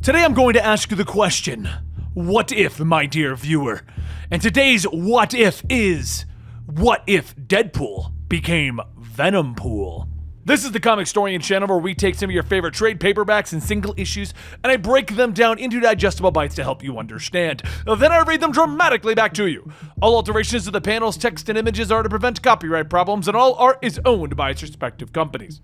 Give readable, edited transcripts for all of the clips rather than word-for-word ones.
Today I'm going to ask you the question, what if, my dear viewer? And today's what if is, what if Deadpool became Venompool? This is the Comicstorian channel where we take some of your favorite trade paperbacks and single issues, and I break them down into digestible bites to help you understand. Then I read them dramatically back to you. All alterations to the panels, text, and images are to prevent copyright problems, and all art is owned by its respective companies.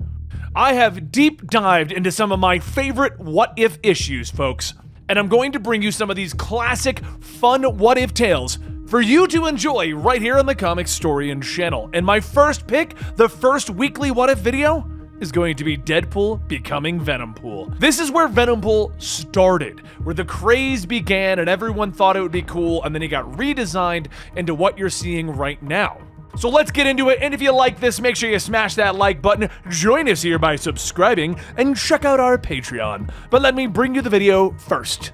I have deep dived into some of my favorite what if issues, folks, and I'm going to bring you some of these classic, fun what if tales for you to enjoy right here on the Comicstorian channel. And my first pick, the first weekly what if video, is going to be Deadpool becoming Venompool. This is where Venompool started, where the craze began and everyone thought it would be cool, and then it got redesigned into what you're seeing right now. So let's get into it, and if you like this, make sure you smash that like button, join us here by subscribing, and check out our Patreon. But let me bring you the video first.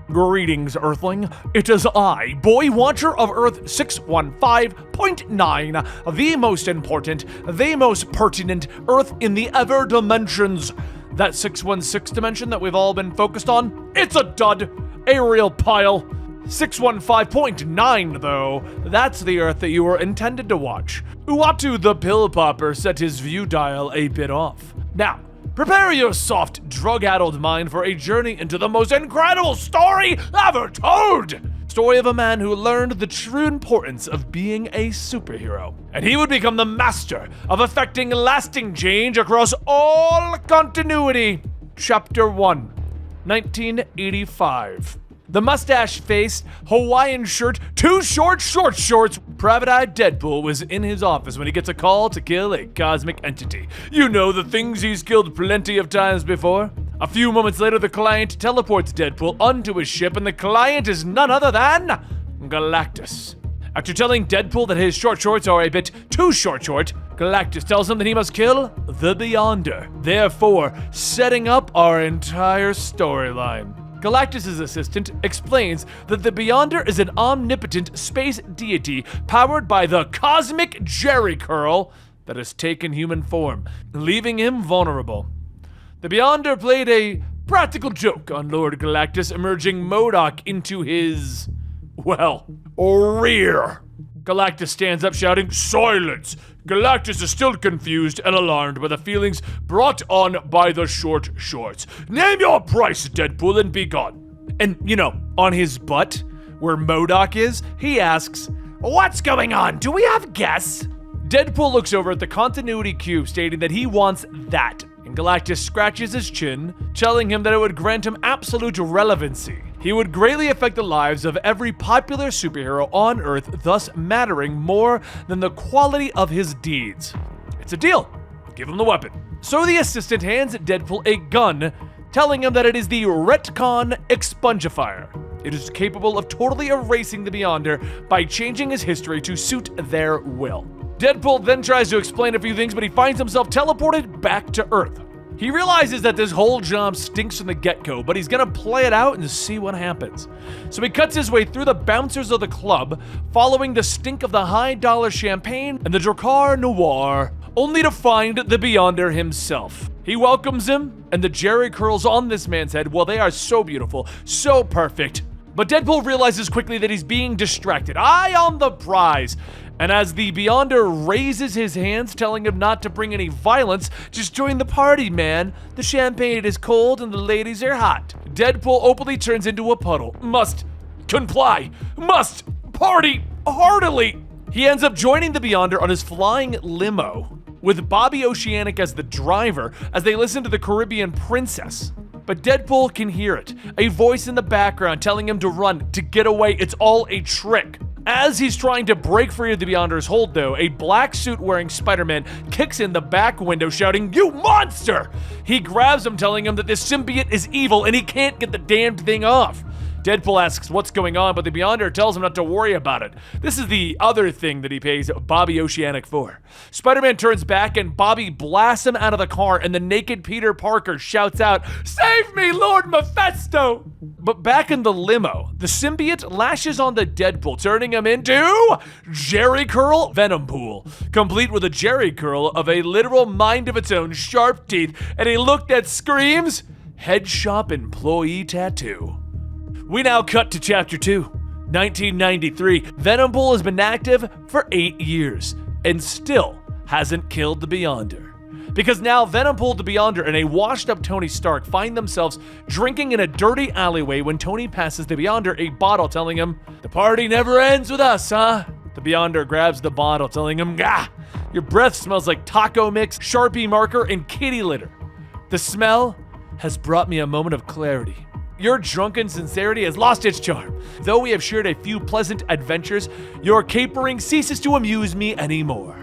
Greetings, Earthling. It is I, Boy Watcher of Earth 615.9, the most important, the most pertinent Earth in the ever dimensions. That 616 dimension that we've all been focused on, it's a dud, a real pile. 615.9, though, that's the Earth that you were intended to watch. Uatu the Pill Popper set his view dial a bit off. Now, prepare your soft, drug-addled mind for a journey into the most incredible story ever told! Story of a man who learned the true importance of being a superhero. And he would become the master of effecting lasting change across all continuity. Chapter 1, 1985. The mustache-faced, Hawaiian shirt, too short shorts, private-eye Deadpool was in his office when he gets a call to kill a cosmic entity. You know, the things he's killed plenty of times before. A few moments later, the client teleports Deadpool onto his ship, and the client is none other than Galactus. After telling Deadpool that his short shorts are a bit too short, Galactus tells him that he must kill the Beyonder, therefore setting up our entire storyline. Galactus' assistant explains that the Beyonder is an omnipotent space deity powered by the cosmic Jerry Curl that has taken human form, leaving him vulnerable. The Beyonder played a practical joke on Lord Galactus, emerging MODOK into his, well, rear. Galactus stands up shouting, "Silence!" Galactus is still confused and alarmed by the feelings brought on by the short shorts. "Name your price, Deadpool, and be gone." And, you know, on his butt, where MODOK is, he asks, "What's going on? Do we have guests?" Deadpool looks over at the continuity cube, stating that he wants that. And Galactus scratches his chin, telling him that it would grant him absolute relevancy. He would greatly affect the lives of every popular superhero on Earth, thus mattering more than the quality of his deeds. It's a deal. Give him the weapon. So the assistant hands Deadpool a gun, telling him that it is the Retcon Expungifier. It is capable of totally erasing the Beyonder by changing his history to suit their will. Deadpool then tries to explain a few things, but he finds himself teleported back to Earth. He realizes that this whole job stinks from the get-go, but he's gonna play it out and see what happens. So he cuts his way through the bouncers of the club, following the stink of the high-dollar champagne and the Drakkar Noir, only to find the Beyonder himself. He welcomes him, and the Jerry curls on this man's head, well, they are so beautiful, so perfect. But Deadpool realizes quickly that he's being distracted, eye on the prize. And as the Beyonder raises his hands, telling him not to bring any violence, just join the party, man. The champagne is cold and the ladies are hot. Deadpool openly turns into a puddle. Must comply. Must party heartily. He ends up joining the Beyonder on his flying limo, with Bobby Oceanic as the driver, as they listen to the Caribbean Princess. But Deadpool can hear it, a voice in the background telling him to run, to get away, it's all a trick. As he's trying to break free of the Beyonder's hold, though, a black suit-wearing Spider-Man kicks in the back window, shouting, "You monster!" He grabs him, telling him that this symbiote is evil and he can't get the damned thing off. Deadpool asks what's going on, but the Beyonder tells him not to worry about it. This is the other thing that he pays Bobby Oceanic for. Spider-Man turns back and Bobby blasts him out of the car, and the naked Peter Parker shouts out, "Save me, Lord Mephisto!" But back in the limo, the symbiote lashes onto Deadpool, turning him into Jerry Curl Venompool, complete with a Jerry Curl of a literal mind of its own, sharp teeth, and a look that screams, Head shop employee tattoo. We now cut to Chapter 2. 1993. Venompool has been active for 8 years and still hasn't killed the Beyonder. Because now Venompool, the Beyonder, and a washed-up Tony Stark find themselves drinking in a dirty alleyway when Tony passes the Beyonder a bottle telling him, "The party never ends with us, huh?" The Beyonder grabs the bottle telling him, "Gah, your breath smells like taco mix, Sharpie marker, and kitty litter. The smell has brought me a moment of clarity. Your drunken sincerity has lost its charm. Though we have shared a few pleasant adventures, your capering ceases to amuse me anymore.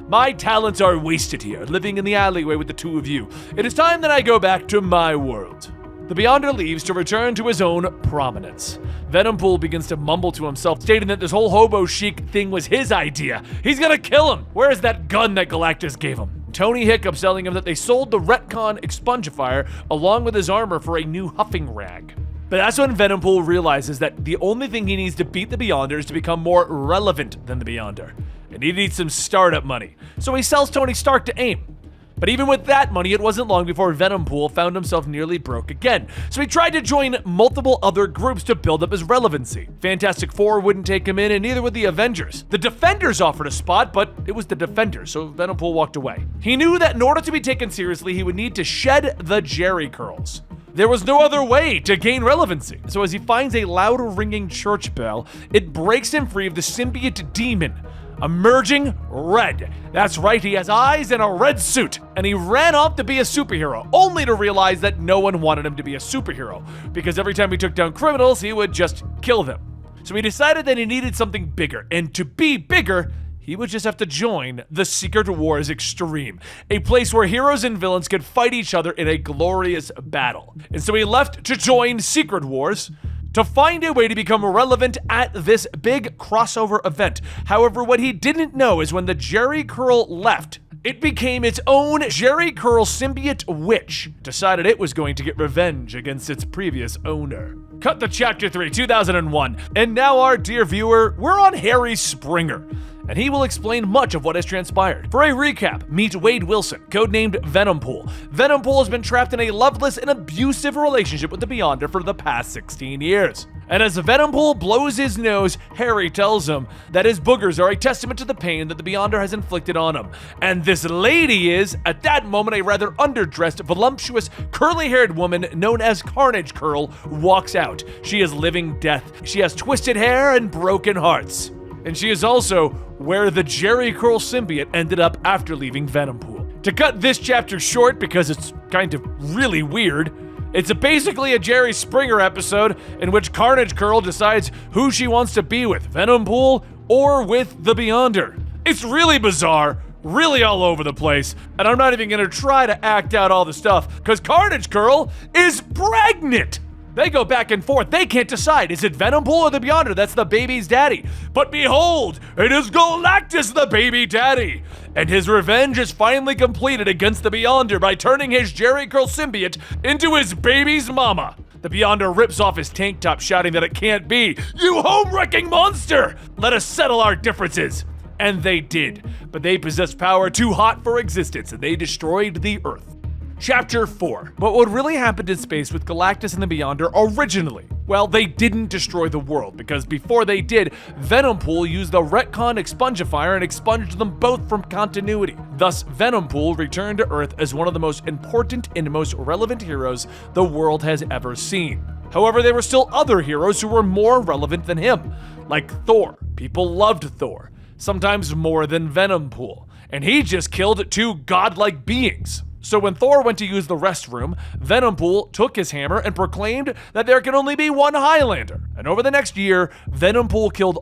My talents are wasted here, living in the alleyway with the two of you. It is time that I go back to my world." The Beyonder leaves to return to his own prominence. Venompool begins to mumble to himself, stating that this whole hobo chic thing was his idea. He's gonna kill him. Where is that gun that Galactus gave him? Tony hiccups, telling him that they sold the retcon expungifier along with his armor for a new huffing rag. But that's when Venompool realizes that the only thing he needs to beat the Beyonder is to become more relevant than the Beyonder. And he needs some startup money. So he sells Tony Stark to AIM. But even with that money, it wasn't long before Venompool found himself nearly broke again. So he tried to join multiple other groups to build up his relevancy. Fantastic Four wouldn't take him in, and neither would the Avengers. The Defenders offered a spot, but it was the Defenders, so Venompool walked away. He knew that in order to be taken seriously, he would need to shed the Jerry curls. There was no other way to gain relevancy. So as he finds a loud ringing church bell, it breaks him free of the symbiote demon. Emerging red. That's right, he has eyes and a red suit. And he ran off to be a superhero, only to realize that no one wanted him to be a superhero, because every time he took down criminals, he would just kill them. So he decided that he needed something bigger, and to be bigger, he would just have to join the Secret Wars Extreme, a place where heroes and villains could fight each other in a glorious battle. And so he left to join Secret Wars, to find a way to become relevant at this big crossover event. However, what he didn't know is when the Jerry Curl left, it became its own Jerry Curl symbiote witch, decided it was going to get revenge against its previous owner. Cut to Chapter 3, 2001, and now our dear viewer, we're on Harry Springer, and he will explain much of what has transpired. For a recap, meet Wade Wilson, codenamed Venompool. Venompool has been trapped in a loveless and abusive relationship with the Beyonder for the past 16 years. And as Venompool blows his nose, Harry tells him that his boogers are a testament to the pain that the Beyonder has inflicted on him. And this lady is, at that moment, a rather underdressed, voluptuous, curly-haired woman known as Carnage Curl walks out. She is living death. She has twisted hair and broken hearts. And she is also where the Jerry Curl symbiote ended up after leaving Venompool. To cut this chapter short, because it's kind of really weird, it's basically a Jerry Springer episode in which Carnage Curl decides who she wants to be with, Venompool or with the Beyonder. It's really bizarre, really all over the place, and I'm not even gonna try to act out all the stuff, because Carnage Curl is pregnant! They go back and forth. They can't decide. Is it Venompool or the Beyonder that's the baby's daddy? But behold, it is Galactus, the baby daddy. And his revenge is finally completed against the Beyonder by turning his Jerry Curl symbiote into his baby's mama. The Beyonder rips off his tank top, shouting that it can't be. "You home-wrecking monster! Let us settle our differences." And they did. But they possessed power too hot for existence, and they destroyed the Earth. Chapter 4. But what really happened in space with Galactus and the Beyonder originally? Well, they didn't destroy the world, because before they did, Venompool used the retcon expungifier and expunged them both from continuity. Thus, Venompool returned to Earth as one of the most important and most relevant heroes the world has ever seen. However, there were still other heroes who were more relevant than him, like Thor. People loved Thor, sometimes more than Venompool, and he just killed two godlike beings. So when Thor went to use the restroom, Venompool took his hammer and proclaimed that there can only be one Highlander. And over the next year, Venompool killed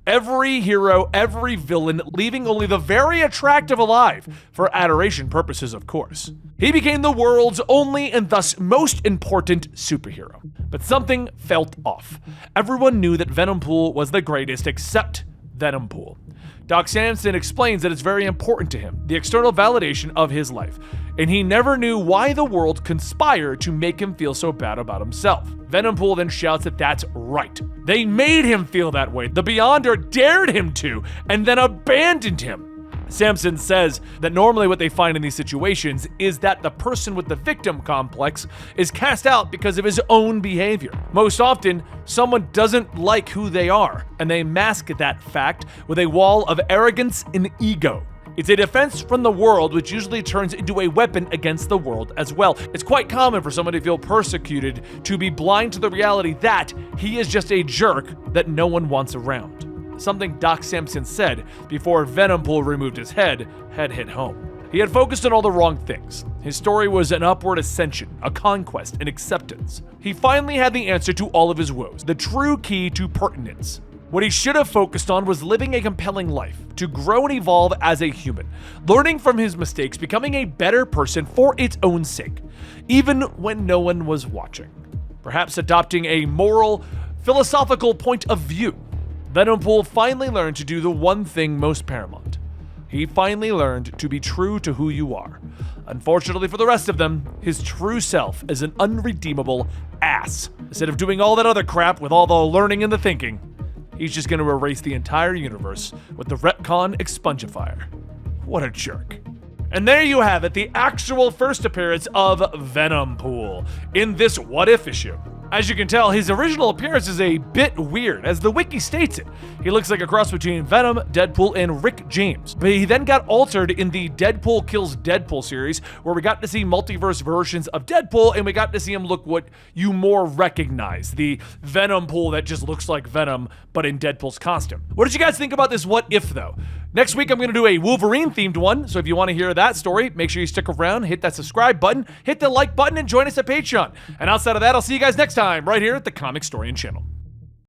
every hero, every villain, leaving only the very attractive alive, for adoration purposes, of course. He became the world's only and thus most important superhero. But something felt off. Everyone knew that Venompool was the greatest except Venompool. Doc Samson explains that it's very important to him, the external validation of his life, and he never knew why the world conspired to make him feel so bad about himself. Venompool then shouts that that's right. They made him feel that way. The Beyonder dared him to, and then abandoned him. Samson says that normally what they find in these situations is that the person with the victim complex is cast out because of his own behavior. Most often, someone doesn't like who they are, and they mask that fact with a wall of arrogance and ego. It's a defense from the world, which usually turns into a weapon against the world as well. It's quite common for someone to feel persecuted, to be blind to the reality that he is just a jerk that no one wants around. Something Doc Samson said before Venompool removed his head had hit home. He had focused on all the wrong things. His story was an upward ascension, a conquest, an acceptance. He finally had the answer to all of his woes, the true key to pertinence. What he should have focused on was living a compelling life, to grow and evolve as a human, learning from his mistakes, becoming a better person for its own sake, even when no one was watching. Perhaps adopting a moral, philosophical point of view. Venompool finally learned to do the one thing most paramount. He finally learned to be true to who you are. Unfortunately for the rest of them, his true self is an unredeemable ass. Instead of doing all that other crap with all the learning and the thinking, he's just going to erase the entire universe with the retcon expungifier. What a jerk. And there you have it, the actual first appearance of Venompool in this What If issue. As you can tell, his original appearance is a bit weird, as the wiki states it. He looks like a cross between Venom, Deadpool, and Rick James. But he then got altered in the Deadpool Kills Deadpool series, where we got to see multiverse versions of Deadpool, and we got to see him look what you more recognize, the Venompool that just looks like Venom, but in Deadpool's costume. What did you guys think about this What If, though? Next week, I'm going to do a Wolverine-themed one, so if you want to hear that story, make sure you stick around, hit that subscribe button, hit the like button, and join us at Patreon. And outside of that, I'll see you guys next time, right here at the Comicstorian channel.